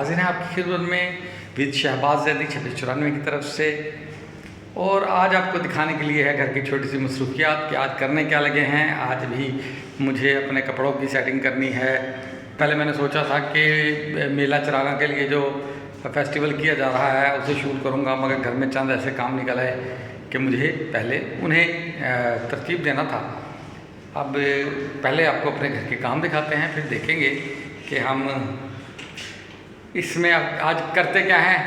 हाजिर हैं आपकी खिदमत में विद शहबाज ज़ैदी 2694 की तरफ से। और आज आपको दिखाने के लिए है घर की छोटी सी मसरूफियात कि आज करने क्या लगे हैं। आज भी मुझे अपने कपड़ों की सेटिंग करनी है। पहले मैंने सोचा था कि मेला चरागा के लिए जो फेस्टिवल किया जा रहा है उसे शूट करूंगा, मगर घर में चंद ऐसे काम निकल आए कि मुझे पहले उन्हें तरतीब देना था। अब पहले आपको अपने घर के काम दिखाते हैं, फिर देखेंगे कि हम इसमें आज करते क्या हैं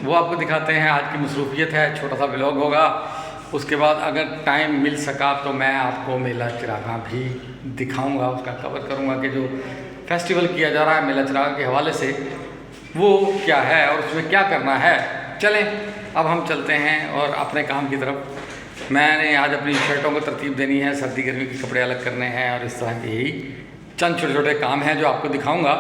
वो आपको दिखाते हैं। आज की मसरूफियत है, छोटा सा व्लॉग होगा। उसके बाद अगर टाइम मिल सका तो मैं आपको मेला चिरागा भी दिखाऊंगा, उसका कवर करूंगा कि जो फेस्टिवल किया जा रहा है मेला चिरागा के हवाले से वो क्या है और उसमें क्या करना है। चलें अब हम चलते हैं और अपने काम की तरफ। मैंने आज अपनी शर्टों को तरतीब देनी है, सर्दी गर्मी के कपड़े अलग करने हैं और इस तरह के ही चंद छोटे छोटे काम हैं जो आपको दिखाऊंगा।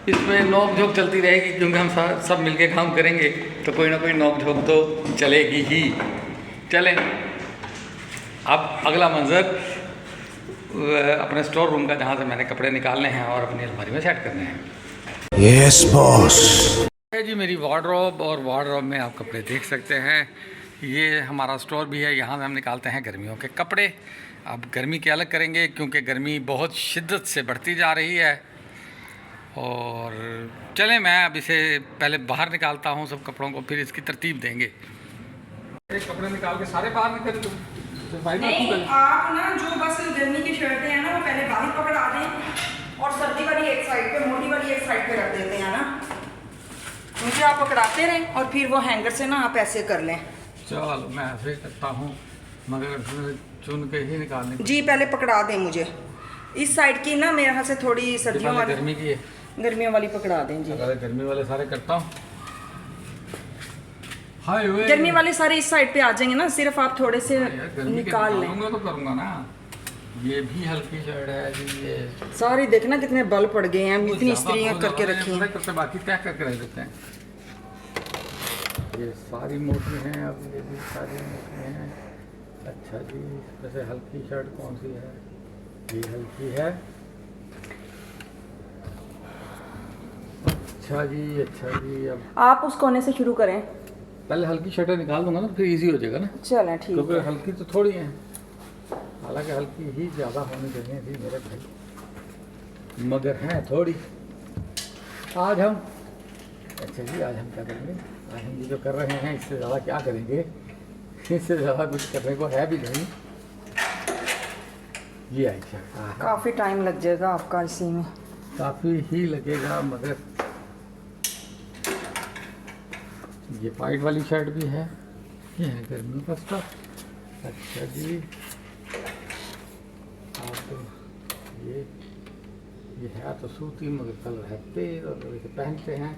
इसमें नोक झोंक चलती रहेगी क्योंकि हम सब मिलके काम करेंगे तो कोई ना कोई नोक झोंक तो चलेगी ही। चलें अब अगला मंजर अपने स्टोर रूम का, जहाँ से मैंने कपड़े निकालने हैं और अपनी अलमारी में सेट करने हैं। Yes boss. जी मेरी वार्डरोब, और वार्डरोब में आप कपड़े देख सकते हैं। ये हमारा स्टोर भी है, यहाँ से हम निकालते हैं गर्मियों के कपड़े। अब गर्मी के अलग करेंगे क्योंकि गर्मी बहुत शिद्दत से बढ़ती जा रही है। और चलें मैं अब इसे पहले बाहर निकालता हूँ सब कपड़ों को, फिर इसकी तरतीब देंगे। एक कपड़े निकाल के सारे बाहर निकल दो। नहीं, आप ना जो बस गर्मी की शर्टें हैं ना वो पहले बाहर पकड़ा दें और सर्दी वाली एक साइड पे, मोटी वाली एक साइड पे रख देते हैं ना, मुझे आप पकड़ाते रहें और फिर वो हैंगर से ना आप ऐसे कर लें। चल मैं ऐसे करता हूँ, मगर चुन के ही निकालने जी पहले पकड़ा दें मुझे इस साइड की ना, मेरे हाथ से थोड़ी सर्दियों वाली, गर्मी की है, गर्मियों वाली पकड़ा दें जी। गर्मी वाले सारे करता हूँ। हाय गर्मी वाले सारे इस साइड पे आ जाएंगे ना, सिर्फ आप थोड़े से निकाल लें। तो करूँगा ना। ये भी हल्की शर्ट है जी, ये सारी देखना कितने बल पड़ गए हैं, इतनी इस्त्रियाँ करके रखी हैं। करते बाकी तय करके रख देते हैं। ये सारी मोटी हैं, अब ये भी सारी मोटी हैं। अच्छा जी, वैसे हल्की शर्ट कौन सी है? ये हल्की है। अच्छा जी, अच्छा जी। अब आप उस कोने से शुरू करें। पहले हल्की शर्टें निकाल दूंगा ना, फिर इजी हो जाएगा ना। चलें ठीक है। क्योंकि हल्की तो थोड़ी हैं, हालांकि हल्की ही ज़्यादा होनी चाहिए थी मेरे भाई, मगर हैं थोड़ी। आज हम अच्छा जी, आज हम क्या करेंगे? आज हम ये जो कर रहे हैं इससे ज़्यादा क्या करेंगे? इससे ज़्यादा कुछ करने को है भी नहीं। ये अच्छा काफ़ी टाइम लग जाएगा आपका इसी में। काफ़ी ही लगेगा, मगर ये वाइट वाली शर्ट भी है। ये है गर्मी का स्टफ। अच्छा जी, आप ये है तो सूती, मगर कलर है तेज और इसे पहनते हैं।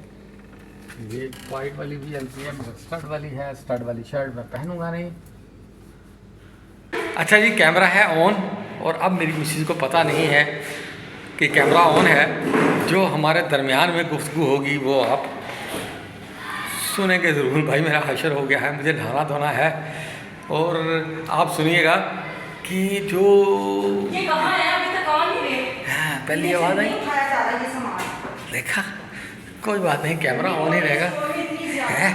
ये वाइट वाली भी हल्की है, मगर स्टड वाली है। स्टड वाली शर्ट मैं पहनूंगा नहीं। अच्छा जी, कैमरा है ऑन, और अब मेरी मिसेज को पता नहीं है कि कैमरा ऑन है। जो हमारे दरमियान में गुफ्तगू होगी वो आप सुनेंगे ज़रूर। भाई मेरा हशर हो गया है, मुझे नहाना धोना है। और आप सुनिएगा कि जो ये कहाँ है, अभी तक आ नहीं रहे। हाँ, पहली आवाज़ आई, देखा? कोई बात नहीं, कैमरा ऑन ही रहेगा है।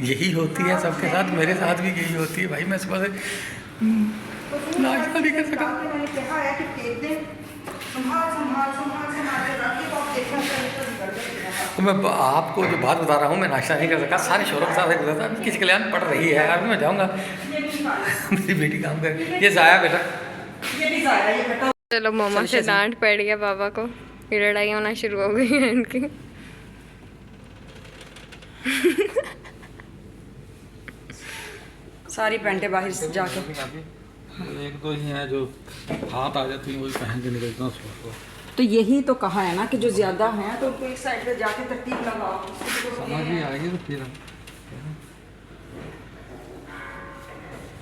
यही होती है सबके साथ, मेरे साथ भी यही होती है भाई। मैं सुबह से नाश्ता नहीं कर सका। तो मैं आपको जो बात बता रहा हूँ, मैं नाश्ता नहीं कर सका, सारे शोरों के साथ गुजरा था। किसी कल्याण पड़ रही है, अभी मैं जाऊँगा, मेरी बेटी काम कर। ये जाया बेटा, चलो मम्मा से डांट पड़ गया पापा को, फिर लड़ाई होना शुरू हो गई है इनकी। सारी पैंटें बाहर से जाके, एक दो ही हैं जो हाथ आ जाती हैं, वही पहन के निकलता हूँ सुबह को। तो यही तो कहा है ना कि जो ज्यादा हैं तो उनको एक साइड पे जाके तरतीब लगाओ। समझ ही आएगी तो फिर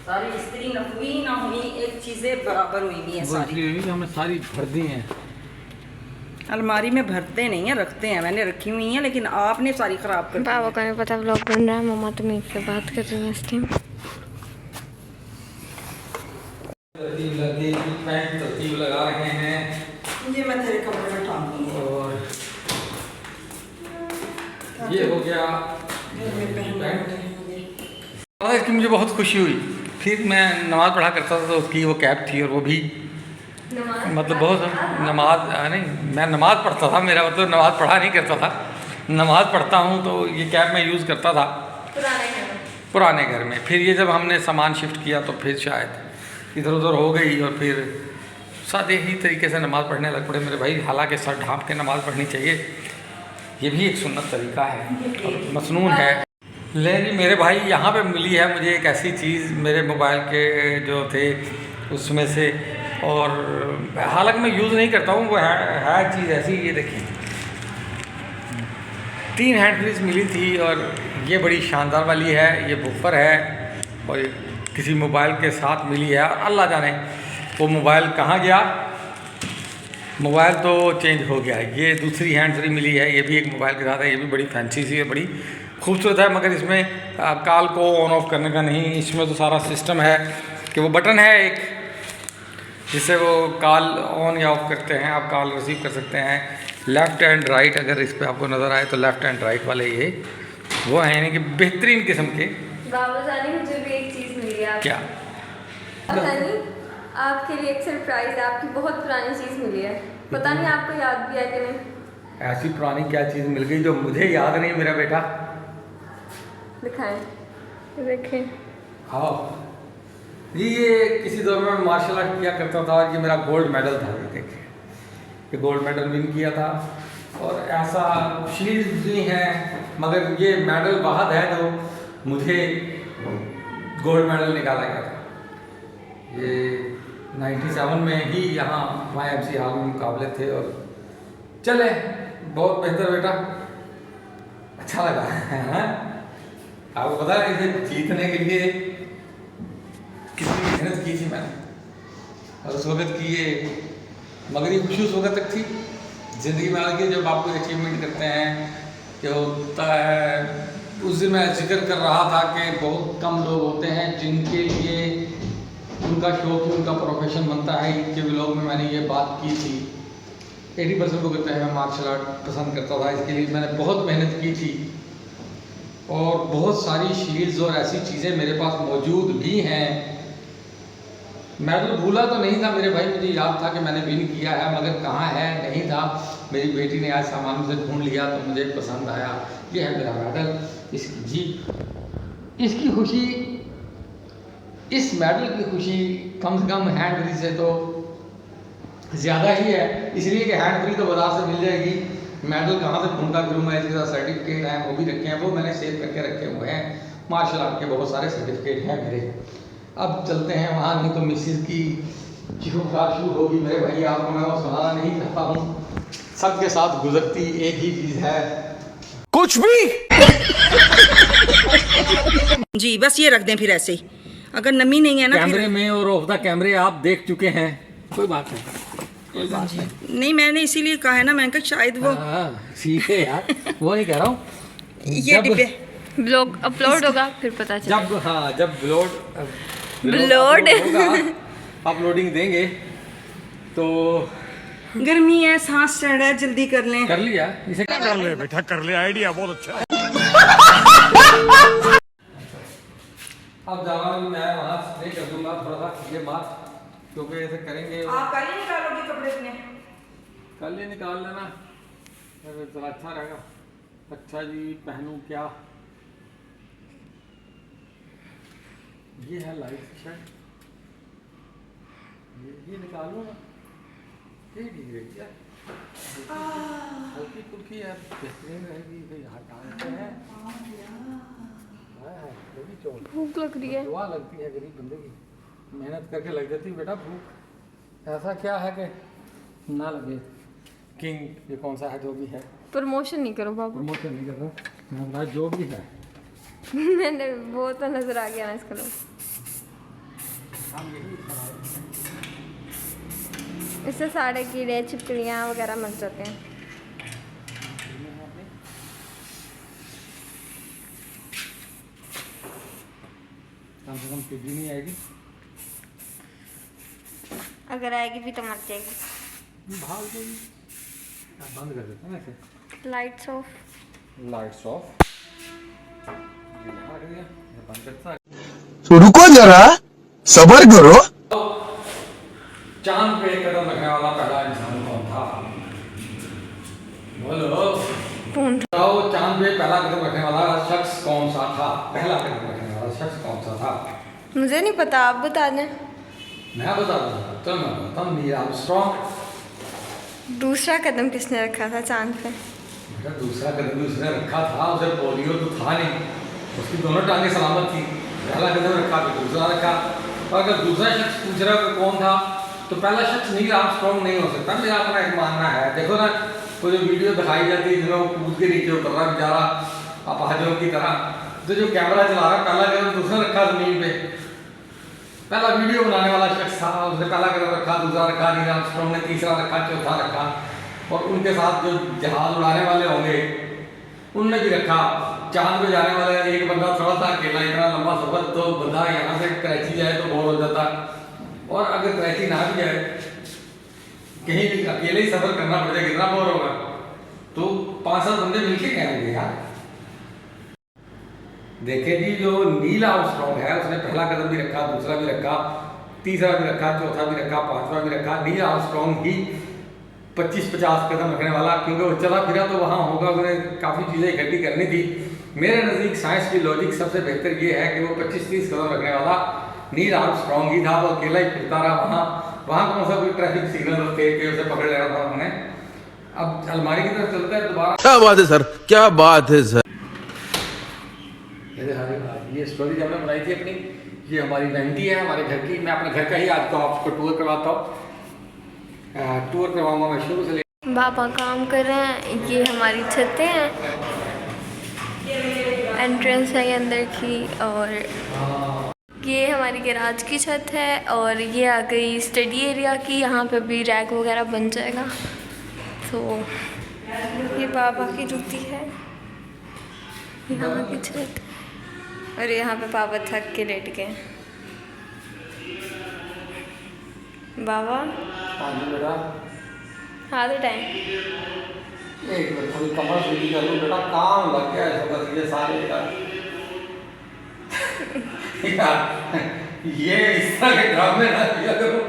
सारी इस्त्री न हुई ना हुई, एक चीजें बराबर हुई भी हैं सारी। हमने सारी भर दी हैं अलमारी में, भरते नहीं है, रखते हैं। मैंने रखी हुई हैं लेकिन आपने सारी खराब कर दी। पापा को नहीं पता व्लॉग बन रहा है, मम्मा तो मेरे से बात कर रही है इस टाइम। तरतीब लगी, पैंट तरतीब लगा रहे हैं ये मैं तेरे कपड़े में टांग दूंगी और ये हो गया घर में पहन पैंट। लेंगे। और इसकी मुझे बहुत खुशी हुई। फिर मैं नमाज़ पढ़ा करता था तो उसकी वो कैप थी और वो भी मतलब बहुत नमाज नहीं, मैं नमाज़ पढ़ता था, मेरा मतलब नमाज़ पढ़ा नहीं करता था, नमाज़ पढ़ता हूँ तो ये कैप मैं यूज़ करता था पुराने घर में। फिर ये जब हमने सामान शिफ्ट किया तो फिर शायद इधर उधर हो गई और फिर सादे ही तरीके से नमाज़ पढ़ने लग पड़े मेरे भाई। हालांकि सर ढाँप के नमाज़ पढ़नी चाहिए, ये भी एक सुन्नत तरीका है और मसनून है। लेकिन मेरे भाई यहाँ पे मिली है मुझे एक ऐसी चीज़ मेरे मोबाइल के जो थे उसमें से, और हालांकि मैं यूज़ नहीं करता हूँ, वो है चीज़ ऐसी। ये देखिए 3 हैंड फ्रीज मिली थी और ये बड़ी शानदार वाली है, ये बुफर है और ये किसी मोबाइल के साथ मिली है। और अल्लाह जाने वो मोबाइल कहाँ गया, मोबाइल तो चेंज हो गया है। ये दूसरी हैंड फ्री मिली है, ये भी एक मोबाइल के साथ है, ये भी बड़ी फैंसी सी है, बड़ी खूबसूरत है। मगर इसमें कॉल को ऑन ऑफ करने का नहीं, इसमें तो सारा सिस्टम है कि वो बटन है एक जिससे वो कॉल ऑन या ऑफ करते हैं, आप कॉल रिसीव कर सकते हैं। लेफ़्ट एंड राइट अगर इस पर आपको नज़र आए तो लेफ़्ट एंड राइट वाले ये वो हैं, यानी कि बेहतरीन किस्म के। बाबा जानी मुझे भी एक चीज़ मिली है। क्या जानी आपके लिए एक सरप्राइज है, आपकी बहुत पुरानी चीज़ मिली है, पता नहीं आपको याद भी है कि नहीं। ऐसी पुरानी क्या चीज़ मिल गई जो मुझे याद नहीं मेरा बेटा? दिखाएं, देखें। हाँ ये किसी दौर में मार्शल आर्ट किया करता था और ये मेरा गोल्ड मेडल था। ये देखिए ये गोल्ड मेडल विन किया था और ऐसा शील्ड भी है, मगर ये मेडल बाद है जो मुझे गोल्ड मेडल निकाला गया था। ये 97 में ही यहाँ YMC हॉल में मुकाबले थे और चले बहुत बेहतर बेटा, अच्छा लगा है। आपको पता है इसे जीतने के लिए कितनी मेहनत की थी मैंने और उस वक्त की ये, मगर ये खुशी उस वक्त तक थी ज़िंदगी में आगे जब आप कोई अचीवमेंट करते हैं कि होता है। उस दिन मैं जिक्र कर रहा था कि बहुत कम लोग होते हैं जिनके लिए उनका शौक ही उनका प्रोफेशन बनता है। ईद के व्लॉग में मैंने ये बात की थी। 80% लोग कहते हैं मैं मार्शल आर्ट पसंद करता था, इसके लिए मैंने बहुत मेहनत की थी और बहुत सारी शील्ड्स और ऐसी चीज़ें मेरे पास मौजूद भी हैं। मेडल भूला तो नहीं था मेरे भाई, मुझे याद था कि मैंने विन किया है, मगर कहाँ है नहीं था। मेरी बेटी ने आज सामान से ढूंढ लिया तो मुझे पसंद आया। ये है मेरा मेडल, इसकी जी इसकी खुशी, इस मेडल की खुशी कम से कम हैंड फ्री से तो ज़्यादा ही है, इसलिए कि हैंड फ्री तो बाजार से मिल जाएगी। मेडल कहाँ से ढूंढता फिरूँ मैं, इसके साथ सर्टिफिकेट हैं वो भी रखे हैं, वो मैंने सेव करके रखे हुए हैं। मार्शल आर्ट के बहुत सारे सर्टिफिकेट हैं मेरे। अब चलते हैं वहाँ, नहीं तो मिसिस की चीखोपुकार शुरू होगी मेरे भाई। आपको मैं वो सुनाना नहीं चाहता हूँ, सबके साथ गुजरती एक ही चीज़ है, कुछ भी जी बस ये रख दें फिर ऐसे ही, अगर नमी नहीं है ना कैमरे में और ऑफ द कैमरे आप देख चुके हैं, कोई बात नहीं, कोई बात नहीं। नहीं मैंने इसीलिए कहा है ना, मैंने कहा शायद वो सीखे यार, वो नहीं कह रहा हूँ। ये डिब्बे ब्लॉग अपलोड होगा फिर पता चलेगा। जब हाँ जब ब्लोड अपलोडिंग देंगे तो गर्मी है, सांस चढ़ रहा है, जल्दी कर लें। कर लिया इसे, कर ले बेटा कर ले, आइडिया बहुत अच्छा है। अब जाना भी मैं वहाँ स्प्रे कर दूंगा थोड़ा सा ये बात, क्योंकि ऐसे करेंगे आप कल ही निकालोगे कपड़े अपने? कल ही निकाल लेना, थोड़ा अच्छा रहेगा। अच्छा जी पहनूं क्या, ये है लाइट शर्ट, ये निकालूं ना, ये ठीक रहेगी यार, हल्की फुल्की यार बेहतरीन रहेगी। भाई हटा देते हैं, भूख लग रही है। दुआ लगती है गरीब बंदे की, मेहनत करके लग जाती है बेटा भूख। ऐसा क्या है कि ना लगे। किंग ये कौन सा है, जो भी है, प्रमोशन नहीं करो बाबू। प्रमोशन नहीं कर रहा मैं, जो भी है मैंने वो तो नजर आ गया ना इसका लोग। हम यही इससे सारे कीड़े छिपकलियाँ वगैरह मर जाते हैं। कम से कम टिड्डी नहीं आएगी। अगर आएगी भी तो मर जाएगी। भाग जाएगी। बंद कर देते हैं ऐसे। Lights off. Lights off. बंद करता। तो रुको जरा, सब्र करो। चांद पे कदम रखने वाला पहला इंसान कौन था? बोलो। बताओ, चांद पे पहला कदम रखने वाला शख्स कौन सा था? पहला कदम रखने वाला शख्स कौन सा था? मुझे नहीं पता, आप बता दें। मैं बता दूंगा। तो मैं बताता हूँ, नील आर्मस्ट्रॉन्ग। दूसरा कदम किसने रखा था चांद पे? बेटा, दूसरा कदम भी उसने रखा था, उसे पोलियो तो था नहीं, उसकी दोनों टांगें सलामत थी। पहला कदम रखा तो दूसरा रखा। और अगर दूसरा शख्स पूछ रहा है कौन था, तो पहला शख्स नील आर्मस्ट्रॉन्ग नहीं हो सकता। मेरा अपना एक मानना है। देखो ना, वो जो वीडियो दिखाई जाती है जिसमें वो कूद के नीचे उतर रहा बेचारा अपाहिजों की तरह, तो जो कैमरा चला रहा पहला कदम दूसरा रखा जमीन पे। पहला वीडियो बनाने वाला शख्स था, उसने पहला कदम रखा, दूसरा रखा, नील आर्मस्ट्रॉन्ग ने तीसरा रखा, चौथा रखा। और उनके साथ जो जहाज उड़ाने वाले होंगे उनने भी रखा। चांद पे जाने वाले एक बंदा थोड़ा सा अकेला, इतना लंबा सफर तो बंदा यहाँ से कराची जाए तो बोर हो जाता, और अगर कराची ना भी जाए, कहीं भी अकेले ही सफर करना पड़ जाए, कितना बोर होगा। तो 5-7 बंदे मिलके गए होंगे यार। देखे जी, जो नील आर्मस्ट्रॉन्ग है उसने पहला कदम भी रखा, दूसरा भी रखा, तीसरा भी रखा, चौथा भी रखा, पांचवा भी रखा। नील आर्मस्ट्रॉन्ग ही 25-50 कदम रखने वाला, क्योंकि वो चला फिरा तो वहाँ होगा, उन्हें काफ़ी चीज़ें इकट्ठी करनी थी। मेरे नज़दीक साइंस की लॉजिक सबसे बेहतर ये है कि वो 25-30 कदम रखने वाला नील आर्मस्ट्रॉन्ग ही था। वो अकेला ही फिरता रहा वहाँ कौन सा कोई ट्रैफिक सिग्नल थे कि उसे पकड़ लेना था उन्होंने। अब अलमारी की तरफ चलता है दोबारा। क्या बात है सर, क्या बात है सर। ये स्टोरी जब हमने बनाई थी अपनी, ये हमारी वेंटी है हमारे घर की। मैं अपने घर का ही आज को आपको टूर करवाता हूँ। टूर करवाऊंगा मैं शुरू से। पापा काम कर रहे हैं। ये हमारी छतें हैं, एंट्रेंस है ये अंदर की, और ये हमारी गैराज की छत है, और ये आ गई स्टडी एरिया की। यहाँ पे भी रैक वगैरह बन जाएगा। तो ये पापा की जूती है, यहाँ की छत, और यहाँ पे पापा थक के लेट गए। बाबा हाँ जी बेटा। हाँ तो टाइम एक मिनट, थोड़ी कमर सीधी कर लूँ बेटा, काम लग गया है बस ये सारे का। ये इस तरह के ड्रामे ना किया करो।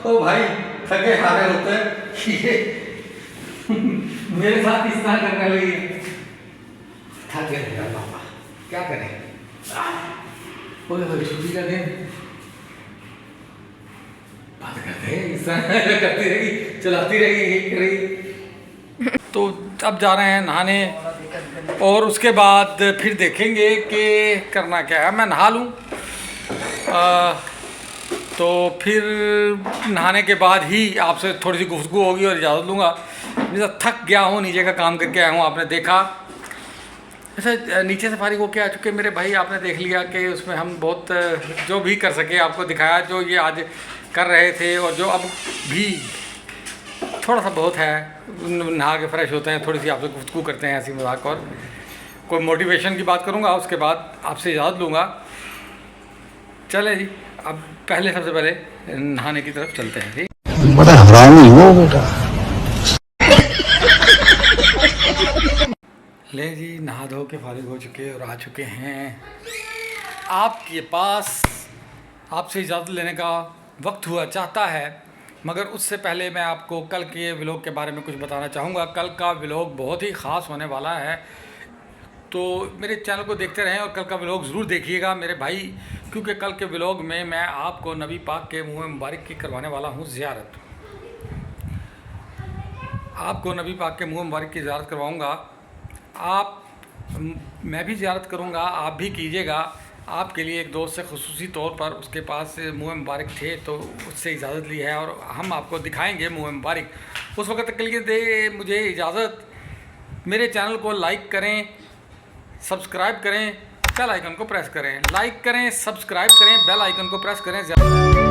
ओ भाई, थके हारे होते हैं, ये मेरे साथ इस तरह करने लगी। थक गए पापा, क्या करें। छुट्टी का दिन बात करते हैं, इस तरह करती रहेगी, चलाती रहेगी। तो अब जा रहे हैं नहाने, और उसके बाद फिर देखेंगे कि करना क्या है। मैं नहा लूँ तो फिर नहाने के बाद ही आपसे थोड़ी सी गुफ्तगू होगी और इजाज़त लूँगा। जैसा थक गया हूँ, नीचे का काम करके आया हूँ, आपने देखा। अच्छा, नीचे से फारिग होके आ चुके मेरे भाई, आपने देख लिया कि उसमें हम बहुत जो भी कर सके आपको दिखाया, जो ये आज कर रहे थे, और जो अब भी थोड़ा सा बहुत है। नहा के फ्रेश होते हैं, थोड़ी सी आपसे गुफ्तगू करते हैं, ऐसी मजाक, और कोई मोटिवेशन की बात करूँगा, उसके बाद आपसे इजाज़त लूँगा। चले जी, अब पहले सबसे पहले नहाने की तरफ चलते हैं। ठीक, बड़ा हरामी हो बेटा। ले जी, नहा धो के फारिग हो चुके और आ चुके हैं आपके पास। आपसे इजाज़त लेने का वक्त हुआ चाहता है, मगर उससे पहले मैं आपको कल के व्लॉग के बारे में कुछ बताना चाहूँगा। कल का व्लॉग बहुत ही ख़ास होने वाला है, तो मेरे चैनल को देखते रहें और कल का व्लॉग ज़रूर देखिएगा मेरे भाई, क्योंकि कल के व्लॉग में मैं आपको नबी पाक के मुँह मुबारक की करवाने वाला हूँ ज़ियारत। आपको नबी पाक के मुँह मुबारक की ज़ियारत करवाऊँगा। मैं भी ज़ियारत करूँगा, आप भी कीजिएगा। आपके लिए एक दोस्त से ख़ुसूसी तौर पर उसके पास मुँह मुबारक थे, तो उससे इजाज़त ली है, और हम आपको दिखाएंगे मुँह मुबारक। उस वक्त तक के लिए दे मुझे इजाज़त। मेरे चैनल को लाइक करें, सब्सक्राइब करें, बेल आइकन को प्रेस करें। लाइक करें, सब्सक्राइब करें, बेल आइकन को प्रेस करें।